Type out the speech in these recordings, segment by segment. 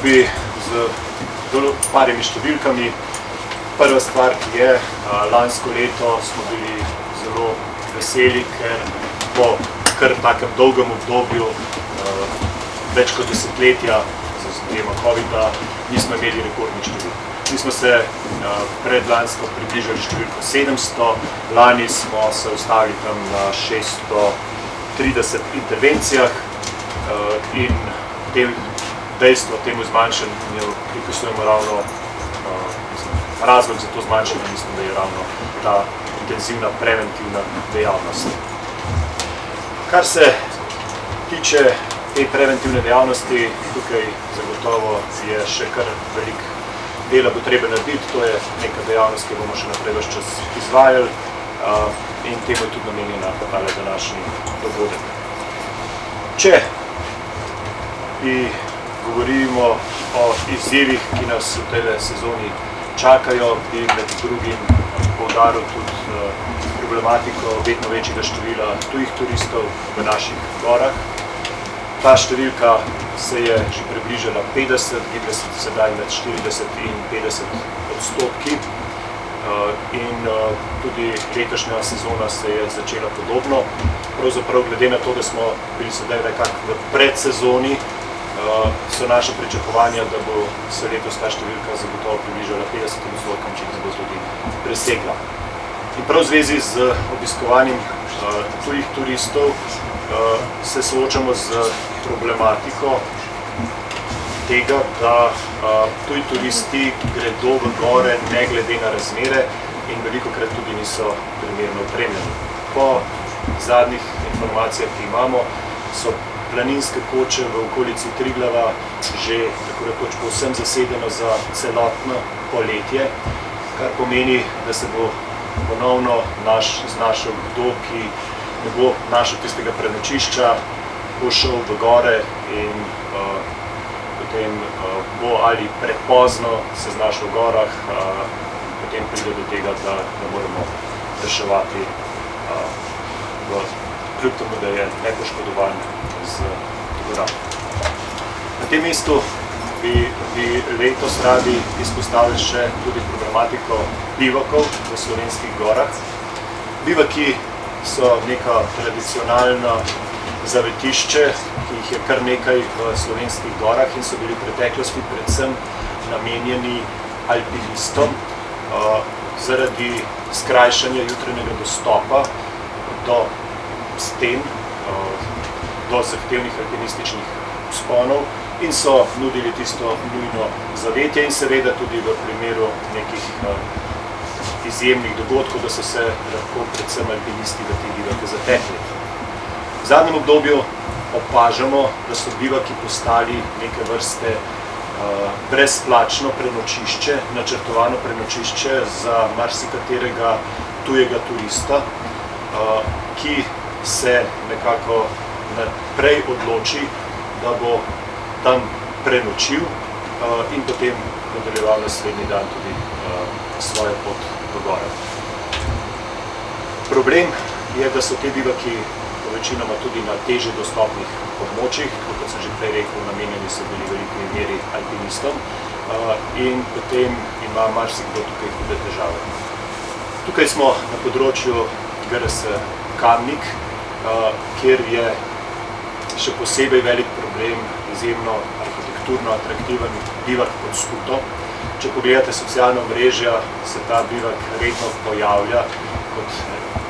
bi z parimi številkami. Prva stvar, ki je, lansko leto smo bili zelo veseli, ker po kar takem dolgem obdobju, več kot desetletja, z izjemo COVID-a, nismo imeli rekordnih številk. Mi smo se predlansko približali številko 700, lani smo se ustavili tam na 630 intervencijah in dejstvo temu zmanjšanju pripisujemo ravno razlog za to zmanjšanje, mislim, da je ravno ta intenzivna preventivna dejavnost. Kar se tiče te preventivne dejavnosti, tukaj zagotovo je še kar velik dela bo treba narediti, to je neka dejavnost, ki bomo še naprej ves čas izvajali in temu je tudi namenjena tale današnji dogodek. Če govorimo o izzivih, ki nas v tej sezoni čakajo, bi med drugim poudaril tudi problematiko vedno večjega števila tujih turistov v naših gorah. Ta številka se je že približala 50, giblje se sedaj med 40 in 50 odstotki in tudi letošnja sezona se je začela podobno. Pravzaprav glede na to, da smo bili sedaj nekako v predsezoni, so naše pričakovanja, da bo se letos ta številka zagotovo približala 50 odstotkom, če ne bo tudi presegla. In prav v zvezi z obiskovanjem tujih turistov se soočamo z problematiko tega, da tuji turisti gredo v gore ne glede na razmere in velikokrat tudi niso primerno opremljeni. Po zadnjih informacijah, ki imamo, so planinske koče v okolici Triglava že tako rekoč povsem zasedeno za celotno poletje, kar pomeni, da se bo ponovno znašel kdo, ki ne bo našel tistega prenočišča, bo šel v gore in potem bo ali prepozno se znašel v gorah, potem pride do tega, da ne moremo reševati kljub temu, da je nepoškodovan z gora. Na tem mestu bi letos radi izpostavili še tudi problematiko bivakov v slovenskih gorah. Bivaki so neka tradicionalna zavetišče, ki jih je kar nekaj v slovenskih gorah in so bili v preteklosti predvsem namenjeni alpinistom zaradi skrajšanja jutranjega dostopa do sten, do zahtevnih alpinističnih vzponov in so nudili tisto nujno zavetje in seveda tudi v primeru nekih izjemnih dogodkov, da so se lahko predvsem alpinisti v te bivake zatekli. V zadnjem obdobju opažamo, da so bivaki postali neke vrste brezplačno prenočišče, načrtovano prenočišče za marsikaterega tujega turista, ki se nekako naprej odloči, da bo tam prenočil in potem nadaljeval naslednji dan tudi svojo pot v gore. Problem je, da so te bivaki večinoma tudi na težje dostopnih območjih, kot sem že prej rekel, namenjeni so bili veliki meri alpinistom in potem ima marsikdo tukaj hude težave. Tukaj smo na področju GRS Kamnik, kjer je še posebej velik problem izjemno arhitekturno atraktiven bivak pod Skuto. Če pogledate socialna omrežja, se ta bivak redno pojavlja kot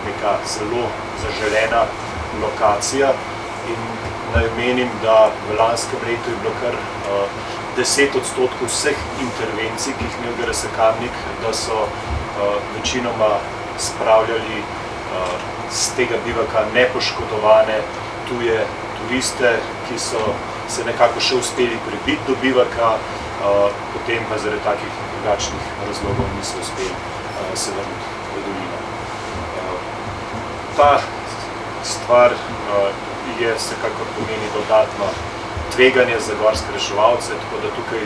neka zelo zaželena lokacija in naj omenim, da v lanskem letu je bilo kar 10% vseh intervencij, ki jih imel GRS Kamnik, da so večinoma spravljali z tega bivaka nepoškodovane tuje turiste, ki so se nekako še uspeli prebiti do bivaka, potem pa zaradi takih drugačnih razlogov niso uspeli se vrniti v dolino. Ta stvar je vsekakor pomeni dodatno tveganje za gorske reševalce, tako da tukaj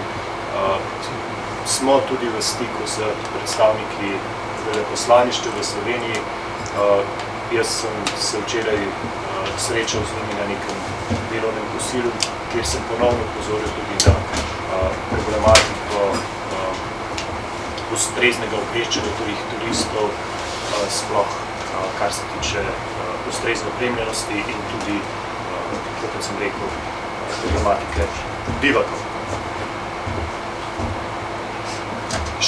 smo tudi v stiku s predstavniki veleposlaništev v Sloveniji. Jaz sem se včeraj srečal z njimi na nekem delovnem kosilu, kjer sem ponovno opozoril tudi na problematiko ustreznega obveščanja turistov, sploh kar se tiče ustrezne opremljenosti in tudi, kot sem rekel, problematike bivakov.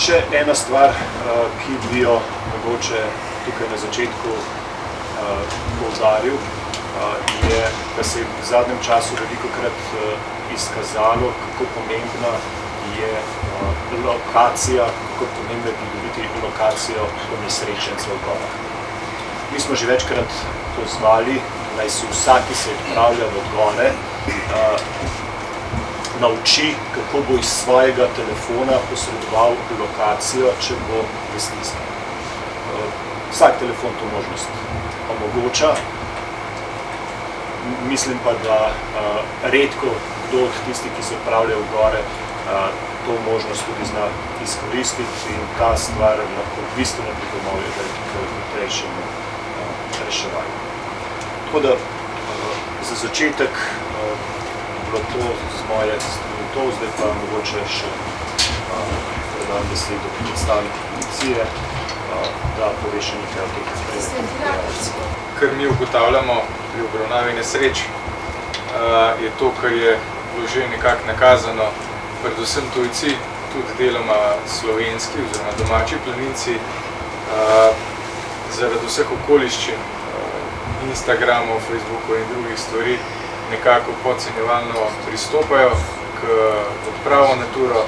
Še ena stvar, ki bi jo mogoče tukaj na začetku poudaril, je, da se je v zadnjem času velikokrat izkazalo, kako pomembna je lokacija, kako pomembno je pridobiti lokacijo ponesrečencev v gorah. Mi smo že večkrat pozvali, naj se vsak, ki se odpravlja v gore, nauči, kako bo iz svojega telefona posredoval lokacijo, če bo v stiski. Vsak telefon to možnost omogoča. Mislim pa, da redko kdo od tistih, ki se odpravljajo v gore, to možnost tudi zna izkoristiti in ta stvar lahko bistveno pripomore k hitrejšemu reševanju. Tako da za začetek bilo to z moje strani to, zdaj pa mogoče še predam besedo predstavniki policije, da pove še nekaj o teh predstavnikov. Kar mi ugotavljamo pri obravnavi nesreč, je to, kar je bilo že nekako nakazano, predvsem tujci, tudi deloma slovenski oziroma domači planinci, zaradi vseh okoliščin, Instagramov, Facebookov in drugih stvari, nekako podcenjevalno pristopajo k odpravo na turo,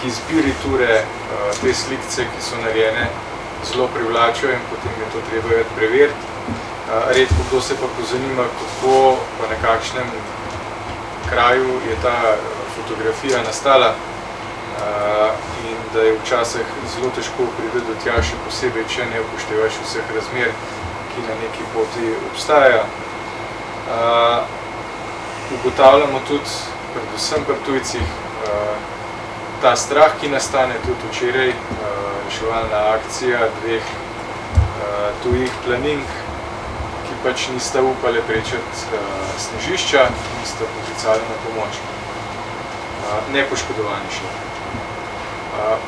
k izbiri ture, te slikce, ki so narejene, zelo privlačijo in potem je to treba preveriti. Redko kdo se pa pozanima, kako pa na kakšnem kraju je ta fotografija nastala in da je včasih zelo težko priti do tja, še posebej, če ne upoštevaš vseh razmer, ki na neki poti obstajajo. Ugotavljamo tudi, predvsem pri tujcih, ta strah, ki nastane tudi včeraj, reševalna akcija dveh tujih planink, ki pač nista upali prečati snežišča, nista poklicali na pomoč. Nepoškodovani še.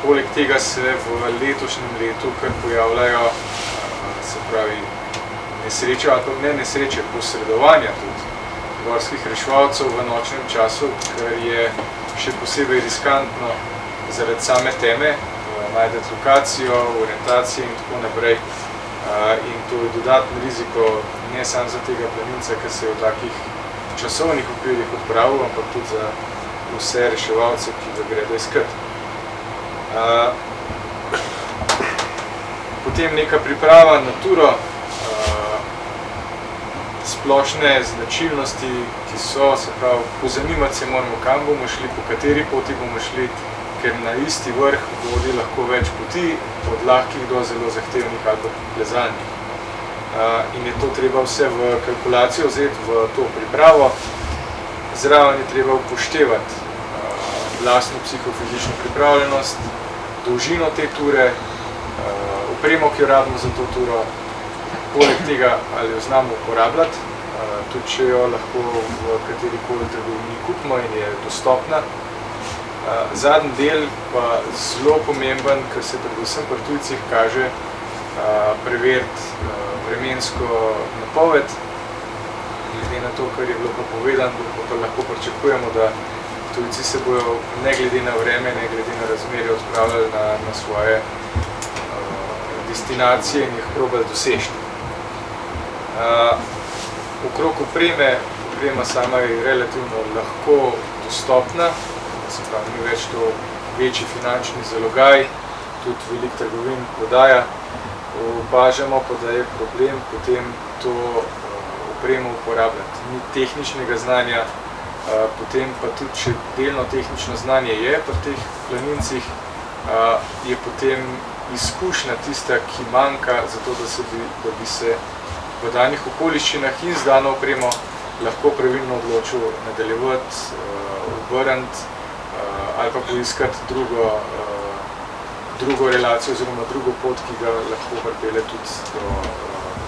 Poleg tega se v letošnjem letu kar pojavljajo, se pravi, nesreče, ali pa ne nesreče, posredovanja tudi gorskih reševalcev v nočnem času, ker je še posebej riskantno zaradi same teme, najdeti lokacijo, orientacije in tako naprej. In to je dodatni riziko ne samo za tega planinca, ki se je v takih časovnih okvirih odpravil, ampak tudi za vse reševalce, ki ga gredo iskat. Potem neka priprava na turo, splošne značilnosti, ki so, se pravi, pozanimati se moramo, kam bomo šli, po kateri poti bomo šli, ker na isti vrh vodi lahko več poti, od lahkih do zelo zahtevnih ali pa plezalnih. In je to treba vse v kalkulacijo vzeti, v to pripravo. Zraven je treba upoštevati lastno psihofizično pripravljenost, dolžino te ture, opremo, ki jo rabimo za to turo, poleg tega, ali jo znamo uporabljati, tudi če jo lahko v katerikoli trgovini kupimo in je dostopna. Zadnji del pa zelo pomemben, ker se predvsem pri tujcih kaže, preveriti vremensko napoved. Glede na to, kar je bilo pa povedano, pa lahko pričakujemo, da tujci se bojo ne glede na vreme, ne glede na razmerje odpravljali na svoje destinacije in jih probali doseči. Okrog oprema sama je relativno lahko dostopna, se pravi, ni več to večji finančni zalogaj, tudi veliko trgovin prodaja. Opažamo pa, da je problem potem to opremo uporabljati. Ni tehničnega znanja, potem pa tudi, če delno tehnično znanje je pri teh planincih, je potem izkušnja tista, ki manjka, zato da bi se v danih okoliščinah in z dano opremo lahko pravilno odločil nadaljevati, obrniti ali pa poiskati drugo relacijo oziroma drugo pot, ki ga lahko pripelje tudi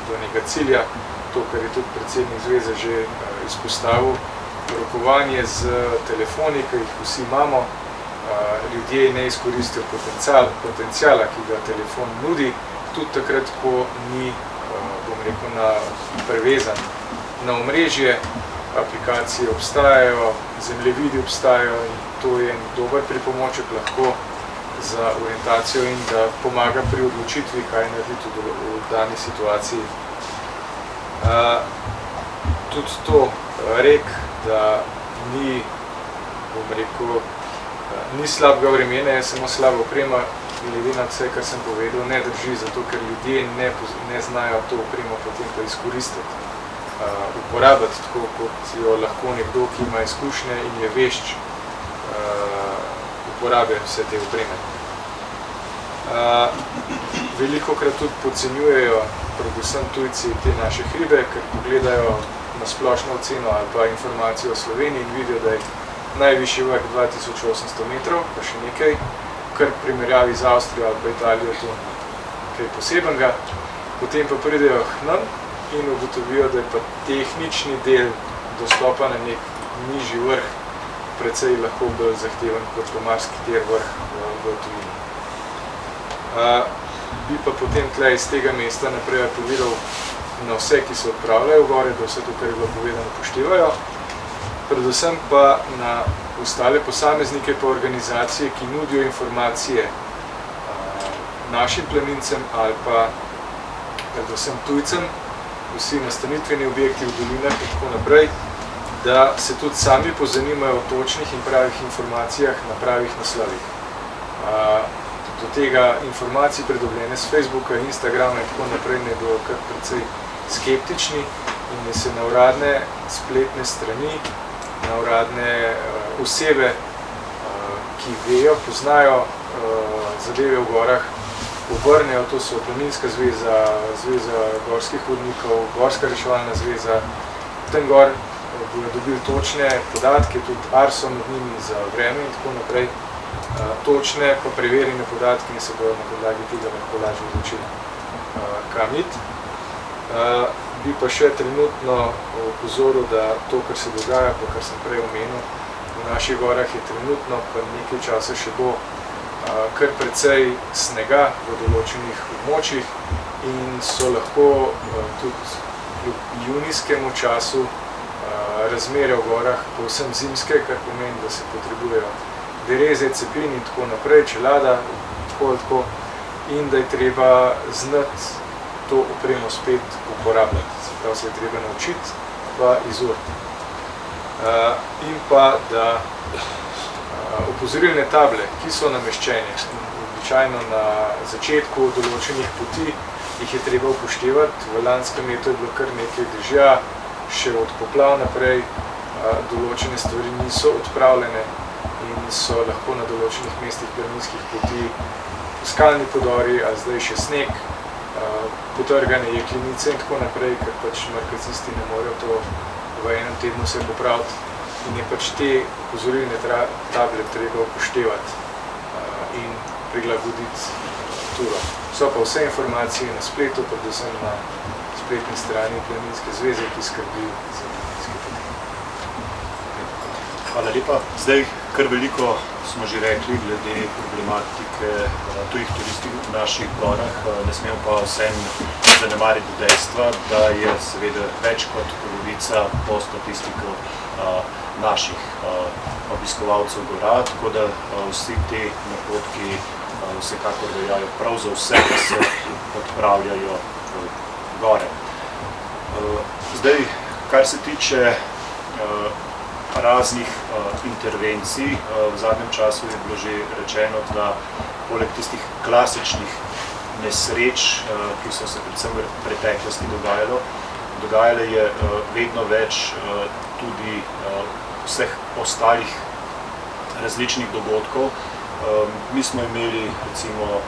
do nekega cilja. To, kar je tudi predsednik zveze že izpostavil, rokovanje z telefoni, ki jih vsi imamo, ljudje ne izkoristijo potencijala, ki ga telefon nudi, tudi takrat, ko ni, bom rekel, prevezan na omrežje. Aplikacije obstajajo, zemljevidi obstajajo in to je en dober pripomoček lahko za orientacijo in da pomaga pri odločitvi, kaj narediti v dani situaciji. Tudi to rek, da ni, bom rekel, ni slabega vremena, je samo slaba oprema, glede na vse, kar sem povedal, ne drži, zato ker ljudje ne znajo to opremo potem pa izkoristiti. Uporabiti tako, kot jo lahko nekdo, ki ima izkušnje in je vešč, uporabe vse te opreme. Velikokrat tudi podcenjujejo, predvsem tujci, te naše hribe, ker pogledajo na splošno oceno ali pa informacijo o Sloveniji in vidijo, da je najvišji vrh 2800 metrov, pa še nekaj, kar v primerjavi z Avstrijo ali pa Italijo to kaj posebenega. Potem pa pridejo k nam in ugotovijo, da je pa tehnični del dostopa na nek nižji vrh precej lahko bolj zahteven kot pa marsikateri vrh v tujini. Bi pa potem tle iz tega mesta naprej apeliral na vse, ki se odpravljajo v gore, da vse to, kar je bilo povedano, upoštevajo. Predvsem pa na ostale posameznike pa organizacije, ki nudijo informacije našim planincem ali pa predvsem tujcem, vsi nastanitveni objekti v dolinah in tako naprej, da se tudi sami pozanimajo o točnih in pravih informacijah na pravih naslovih. Do tega informacij pridobljene z Facebooka, Instagrama in tako naprej ne bojo kar precej skeptični in da se na uradne spletne strani, na uradne osebe, ki vejo, poznajo zadeve v gorah, obrnejo, to so Planinska zveza, Zveza gorskih vodnikov, Gorska reševalna zveza. Tam gor bodo dobili točne podatke, tudi Arso med njimi za vreme in tako naprej, točne pa preverjene podatke in se bodo na podlagi tega lahko lažje odločili, kam iti. Bi pa še trenutno opozoril, da to, kar se dogaja, pa kar sem prej omenil, v naših gorah je trenutno, pa nekaj časa še bo, kar precej snega v določenih območjih in so lahko tudi kljub junijskemu času razmere v gorah povsem zimske, kar pomeni, da se potrebujejo dereze, cepin in tako naprej, čelada, tako, in da je treba znati to opremo spet uporabljati. Se pravi, se je treba naučiti pa izuriti. In pa, da opozorilne table, ki so nameščene, običajno na začetku določenih poti, jih je treba upoštevati. V lanskem letu je bilo kar nekaj dežja, še od poplav naprej, določene stvari niso odpravljene in so lahko na določenih mestih planinskih poti skalni podori, a zdaj še sneg, potrgane jeklenice in tako naprej, ker pač markacisti ne morejo to v enem tednu se popraviti in je pač te opozorilne table treba upoštevati in prilagoditi turo. So pa vse informacije na spletu, predvsem na spletni strani Planinske zveze, ki skrbi za planinske poti. Hvala lepa. Zdaj, kar veliko smo že rekli glede problematike tujih turistov v naših gorah, ne smemo pa vseeno zanemariti dejstva, da je seveda več kot polovica po statistiko naših obiskovalcev gora, tako da vsi te napotki vsekakor veljajo prav za vse, ki se odpravljajo v gore. Zdaj, kar se tiče raznih intervencij, v zadnjem času je bilo že rečeno, da poleg tistih klasičnih nesreč, ki so se predvsem v preteklosti dogajale je vedno več tudi vseh ostalih različnih dogodkov. Mi smo imeli recimo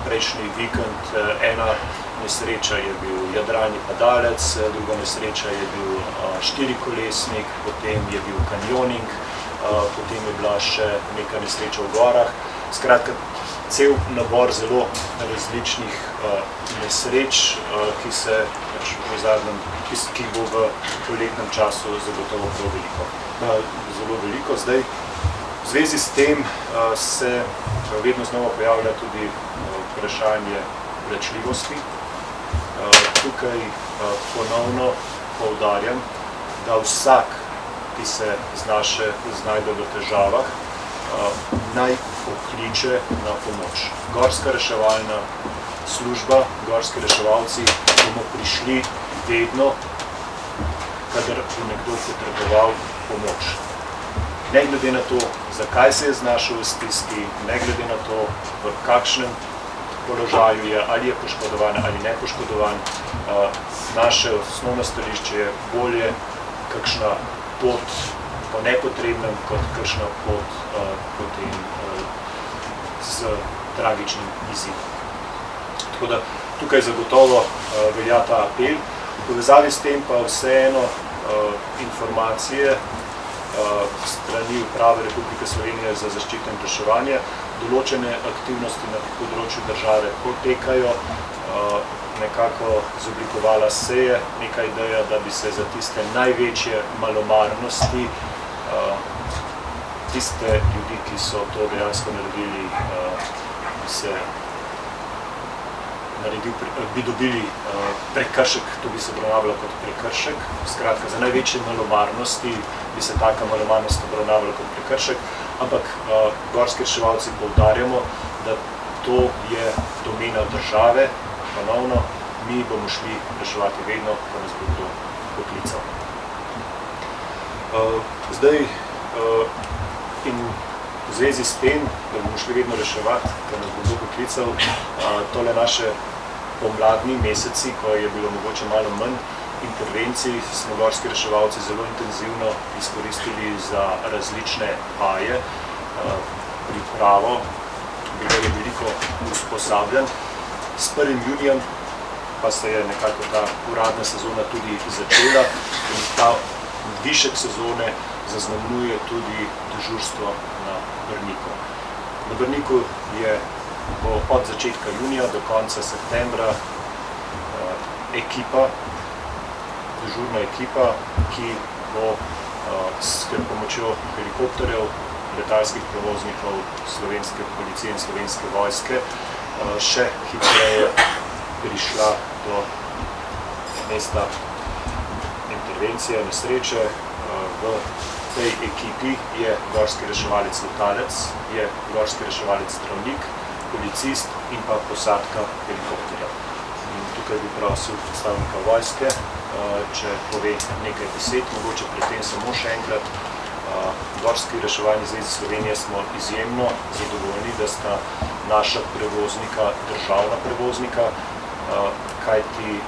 prejšnji vikend, ena nesreča je bil jadralni padalec, druga nesreča je bil štirikolesnik, potem je bil kanjoning, potem je bila še neka nesreča v gorah. Skratka, cel nabor zelo različnih nesreč, ki se v zadnjem, ki bo v poletnem času zagotovo zelo veliko. Zdaj, zvezi s tem se vedno znova pojavlja tudi vprašanje plačljivosti. Tukaj ponovno poudarjam, da vsak, ki se znajde v težavah, naj pokliče na pomoč. Gorska reševalna služba, gorski reševalci bomo prišli vedno, kadar bo nekdo potreboval pomoč. Ne glede na to, zakaj se je znašel v stiski, ne glede na to, v kakšnem položaju je, ali je poškodovan ali ne poškodovan, naše osnovno stališče je bolje kakšna pot po nepotrebnem, kot kakšna pot potem s tragičnim izidom. Tako da tukaj zagotovo velja ta apel. V povezavi s tem pa vseeno informacije strani Uprave Republike Slovenije za zaščito in reševanje. Določene aktivnosti na področju države potekajo, nekako izoblikovala se je neka ideja, da bi se za tiste največje malomarnosti, tiste ljudi, ki so to dejansko naredili, bi dobili prekršek, to bi se obravnavalo kot prekršek. Skratka, za največje malomarnosti bi se taka malomarnost obravnavala kot prekršek, ampak gorski reševalci poudarjamo, da to je domena države, ponovno, mi bomo šli reševati vedno, ko nas bo kdo poklical. Zdaj, in v zvezi s tem, da bomo šli vedno reševati, ko nas bo kdo poklical, tole naše pomladni meseci, ko je bilo mogoče malo manj intervencij, smo gorski reševalci zelo intenzivno izkoristili za različne vaje, pripravo, bilo je veliko usposabljanj. S 1. junijem pa se je nekako ta uradna sezona tudi začela in ta višek sezone zaznamuje tudi dežurstvo na Brniku. Na Brniku bo od začetka junija do konca septembra dežurna ekipa, ki bo s pomočjo helikopterjev, letalskih prevoznikov slovenske policije in slovenske vojske še hitreje prišla do mesta intervencije, nesreče. V tej ekipi je gorski reševalec letalec, je gorski reševalec zdravnik, policist in pa posadka helikopterja. In tukaj bi prosil predstavnika vojske, če pove nekaj besed, mogoče pri tem samo še enkrat. Gorski reševalni zvezi Slovenije smo izjemno zadovoljni, da sta naša prevoznika državna prevoznika, kajti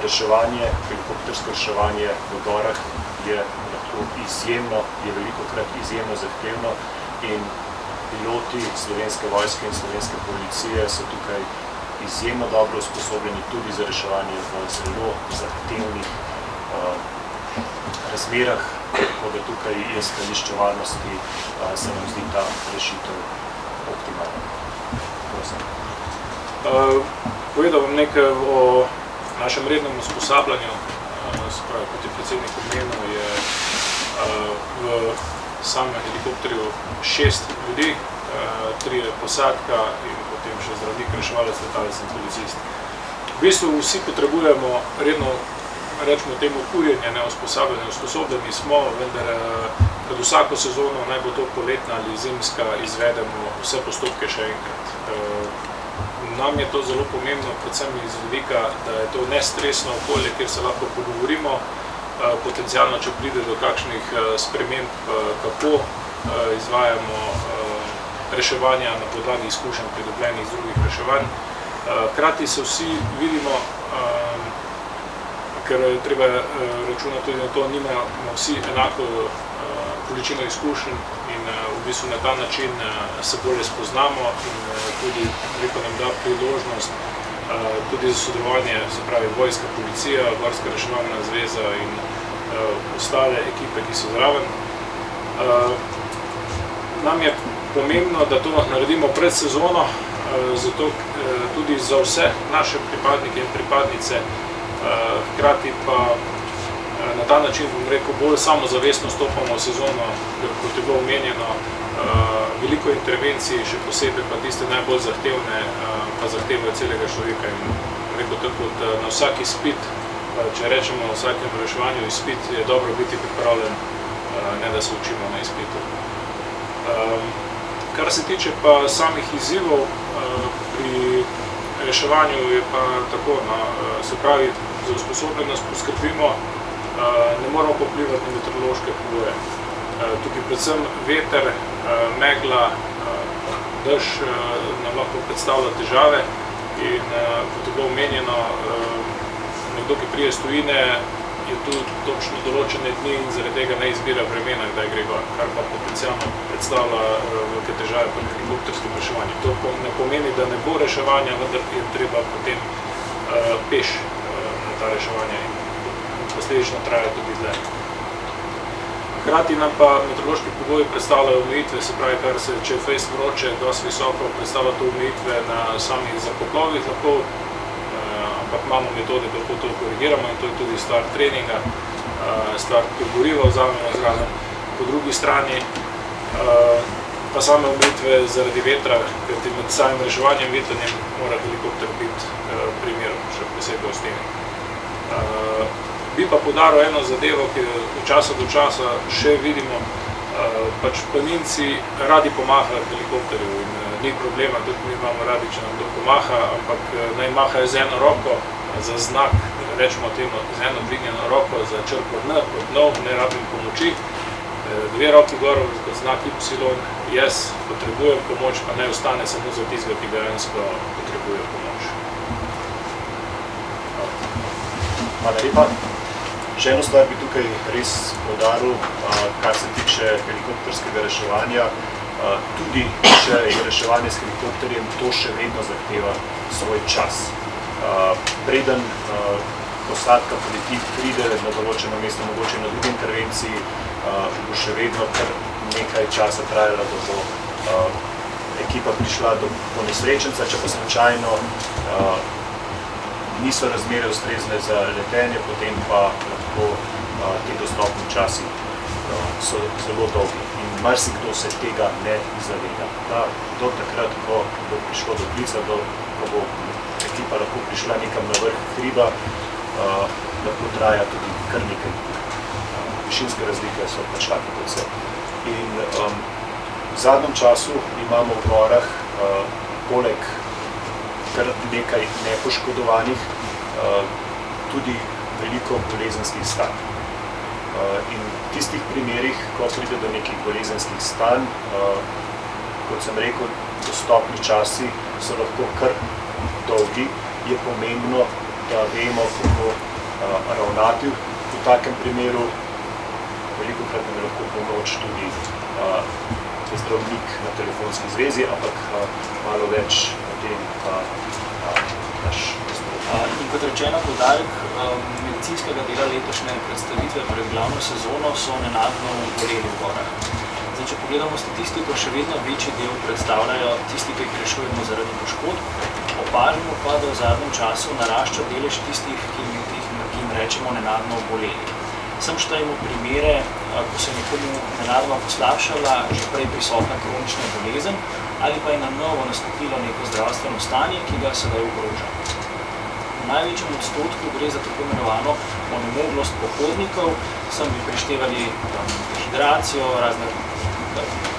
reševanje, helikoptersko reševanje v gorah je lahko izjemno, je velikokrat izjemno zahtevno in piloti Slovenske vojske in Slovenske policije so tukaj izjemno dobro usposobljeni tudi za reševanje v zelo zahtevnih razmerah, tako da tukaj je stališče varnosti, se nam zdi ta rešitev optimalna. Prosim. Povedal bom nekaj o našem rednem usposabljanju. Kot je predsednik omenil, je v samem helikopterju 6 ljudi, 3 posadka in potem še zdravnik, reševalec, letalec in policist. V bistvu vsi potrebujemo redno, rečemo temu, urjenje, usposabljanje, usposobljeni smo, vendar pred vsako sezono, naj bo to poletna ali zimska, izvedemo vse postopke še enkrat. Nam je to zelo pomembno, predvsem iz vidika, da je to nestresno okolje, kjer se lahko pogovorimo, potencialno, če pride do kakšnih sprememb, kako izvajamo reševanja na podlagi izkušenj pridobljenih iz drugih reševanj. Hkrati se vsi vidimo, ker treba računati tudi na to, nimamo vsi enako količino izkušenj in v bistvu na ta način se bolje spoznamo in tudi nam da priložnost tudi za sodelovanje, se pravi vojska, policija, Gorska reševalna zveza in ostale ekipe, ki so zraven. Nam je pomembno, da to naredimo pred sezono, zato tudi za vse naše pripadnike in pripadnice, hkrati pa na ta način, bom rekel, bolj samozavestno stopamo v sezono, kot je bilo omenjeno, veliko intervencij, še posebej pa tiste najbolj zahtevne, pa zahtevajo celega človeka. In rekel tako, da na vsak izpit, če rečemo na vsakem reševanju izpit, je dobro biti pripravljen, ne da se učimo na izpitu. Kar se tiče pa samih izzivov pri reševanju je pa tako, se pravi, za usposobljenost poskrbimo, ne moramo pa vplivati na meteorološke pogoje. Tukaj predvsem veter, megla, dež nam lahko predstavlja težave in kot je bilo omenjeno, nekdo, ki prije iz tujine, je tu točno določene dni in zaradi tega ne izbira vremena, kdaj gre gor, kar pa potencialno predstavlja velike težave pri helikopterskem reševanju. To ne pomeni, da ne bo reševanja, vendar je treba potem peš na ta reševanja in posledično traja tudi dlje. Hkrati nam pa meteorološki pogoji predstavljajo omejitve, se pravi, kar se, če je fejst vroče, dosti visoko, predstavlja to omejitve na samih zakoplovih lahko, ampak imamo metode, kako to korigiramo in to je tudi stvar treninga, stvar goriva vzamemo zraven. Po drugi strani pa same omejitve zaradi vetra, kajti med samim reševanjem vetrnjem mora helikopter biti primer, še posebej v steni. Bi pa poudaril eno zadevo, ki od časa do časa še vidimo, pač planinci radi pomahajo helikopterju in ni problema, tudi mi imamo radi, če nam kdo pomaha, ampak naj mahajo z eno roko za znak, rečemo temu, z eno dvignjeno roko za črko N, kot nov, ne rabim pomoči, dve roki gor kot znak Y, jaz potrebujem pomoč, pa ne ostane samo za tistega, ki dejansko potrebuje pomoč. Hvala lepa. Še eno stvar bi tukaj res poudaril, kar se tiče helikopterskega reševanja. Tudi če je reševanje s helikopterjem, to še vedno zahteva svoj čas. Preden posadka poleti pride na določeno mesto, mogoče na drugi intervenciji, bo še vedno kar nekaj časa trajalo, da bo ekipa prišla do ponesrečenca, če pa slučajno niso razmere ustrezne za letenje, potem pa lahko ti dostopni časi so zelo dolgi in marsikdo se tega ne zaveda. Do takrat, ko bo prišlo do klica, ko bo ekipa lahko prišla nekam na vrh hriba, lahko traja tudi kar nekaj. Višinske razlike so pač take kot vse. In v zadnjem času imamo v gorah poleg kar nekaj nepoškodovanih, tudi veliko bolezenskih stanj. In v tistih primerih, ko pride do nekih bolezenskih stanj, kot sem rekel, dostopni časi so lahko kar dolgi, je pomembno, da vemo, kako ravnati v takem primeru. Velikokrat nam je lahko pomoč tudi zdravnik na telefonski zvezi, ampak malo več o tem naš zdravnik. In kot rečeno, poudarek medicinskega dela letošnje predstavitve pred glavno sezono so nenadno oboleli v gorah. Zdaj, če pogledamo statistiko, še vedno večji del predstavljajo tisti, ki jih rešujemo zaradi poškodb. Opažamo pa, da v zadnjem času narašča delež tistih, ki jim rečemo nenadno oboleli. Sem štejemo primere, ko se je nekomu nenadoma poslabšala že prej prisotna kronična bolezen ali pa je na novo nastopilo neko zdravstveno stanje, ki ga sedaj ogroža. V največjem odstotku gre za tako imenovano onemoglost pohodnikov, sem bi prištevali dehidracijo, razne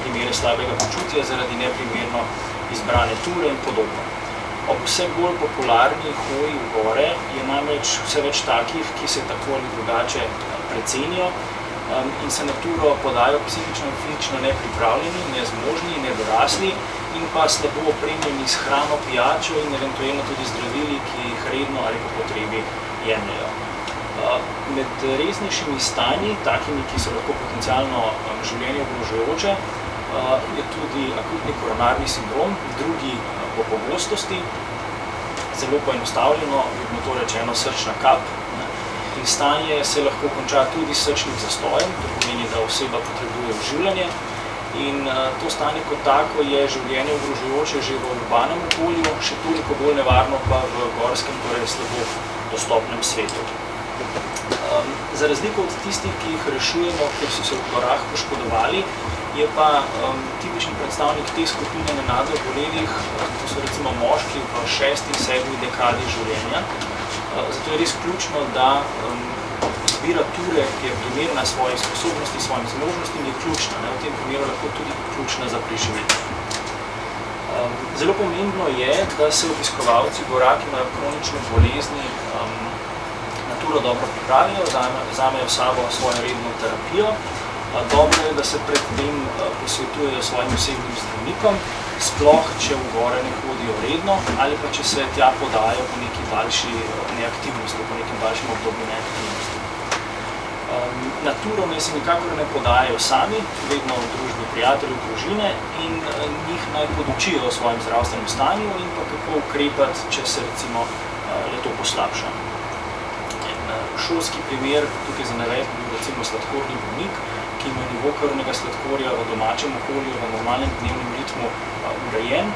primere slabega počutja zaradi neprimerno izbrane ture in podobno. Ob vse bolj popularni hoji v gore je namreč vse več takih, ki se tako ali drugače precenijo in se na turo podajo psihično in fizično nepripravljeni, nezmožni, nedorasli in pa slabo opremljeni s hrano, pijačo in eventualno tudi zdravili, ki jih redno ali po potrebi jemljajo. Med resnejšimi stanji, takimi, ki so lahko potencialno življenje ogrožajoče, je tudi akutni koronarni sindrom, drugi po pogostosti, zelo poenostavljeno, vidno to rečeno srčna kap. In stanje se lahko konča tudi s srčnim zastojem, to pomeni, da oseba potrebuje oživljanje. In to stanje kot tako je življenje ogrožajoče že v urbanem okolju, še toliko bolj nevarno pa v gorskem, torej slabo dostopnem svetu. Za razliko od tistih, ki jih rešujemo, ker so se v gorah poškodovali, je pa tipični predstavnik te skupine nenadno obolelih, to so recimo moški v 6. in 7. dekadi življenja. Zato je res ključno, da izbira ture, ki je primerna svojih sposobnosti, svojim zmožnostim, je ključna. V tem primeru lahko tudi ključna za preživetje. Zelo pomembno je, da se obiskovalci gora, ki imajo kronične bolezni, na turo dobro pripravijo, vzamejo s sabo svojo redno terapijo. Dobro je, da se pred tem posvetujejo svojim osebnim zdravnikom, sploh, če v gore ne hodijo redno, ali pa če se tja podajo po neki daljši neaktivnosti, po nekem daljšem obdobju neaktivnosti. Na turo naj se nikakor ne podajajo sami, vedno v družbi prijateljev, družine in njih naj podučijo o svojem zdravstvenem stanju in pa kako ukrepati, če se recimo le-to poslabša. Šolski primer tukaj za navedb bil recimo sladkorni bolnik, ki ima nivo krvnega sladkorja v domačem okolju, v normalnem dnevnem ritmu urejen,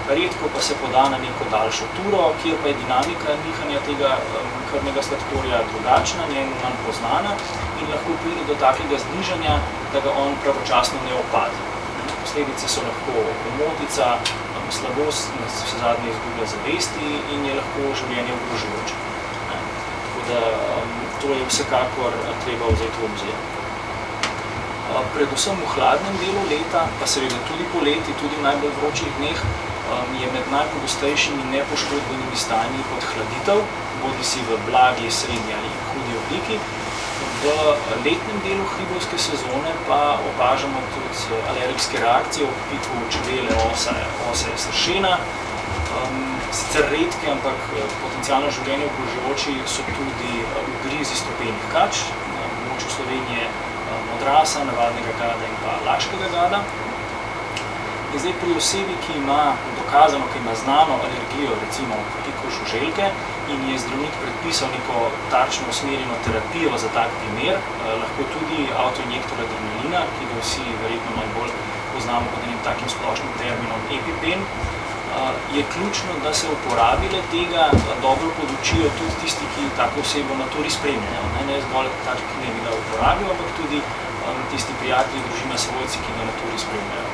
redko pa se poda na neko daljšo turo, kjer pa je dinamika nihanja tega krvnega sladkorja drugačna, njemu manj poznana in lahko pride do takega znižanja, da ga on pravočasno ne opazi. Posledice so lahko omotica, slabost, vse zadnje izgublja zavesti in je lahko življenje ogrožujoče. Tako da to je vsekakor treba vzeti v obzir. Predvsem v hladnem delu leta, pa seveda tudi poleti, tudi v najbolj vročih dneh, je med najpogostejšimi nepoškodbenimi stanji podhladitev, bodisi v blagi, srednji ali hudi obliki. V letnem delu hribovske sezone pa opažamo tudi alergijske reakcije ob piku čebele, ose, sršena. Sicer redke, ampak potencialno življenje ogrožujoči so tudi ugrizi stopenih kač, na območju Slovenije modrasa, navadnega gada in pa laškega gada. In zdaj pri osebi, ki ima dokazano, ki ima znano alergijo, recimo piku žuželke, in je zdravnik predpisal neko tarčno usmerjeno terapijo za tak primer, lahko tudi avtoinjektor adrenalina, ki ga vsi verjetno najbolj poznamo pod enim takim splošnim terminom EpiPen, je ključno, da se uporabile tega dobro podučijo tudi tisti, ki tako osebo na turi spremljajo. Ne zgolj tak, ki ne bi ga uporabil, ampak tudi tisti prijatelji, družina, svojci, ki ga na turi spremljajo.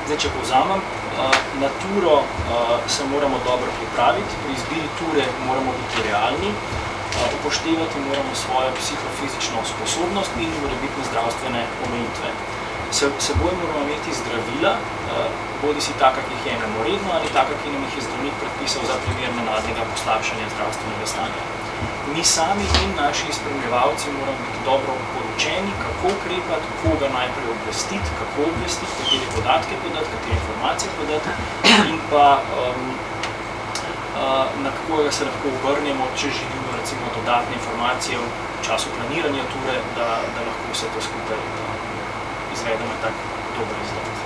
Zdaj, če povzamem, na turo se moramo dobro pripraviti, pri izbiri ture moramo biti realni, upoštevati moramo svojo psihofizično sposobnost in morebitne zdravstvene omejitve. Seboj moramo imeti zdravila, bodisi taka, ki jih jemljemo redno, ali taka, ki nam jih je zdravnik predpisal za primer nenadnega poslabšanja zdravstvenega stanja. Mi sami in naši spremljevalci moramo biti dobro podučeni, kako ukrepati, koga najprej obvestiti, kako obvestiti, katere podatke podati, katere informacije podati in pa na koga se lahko obrnemo, če želimo recimo dodatne informacije v času planiranja ture, da lahko vse to skupaj izvedemo tak dober izgled.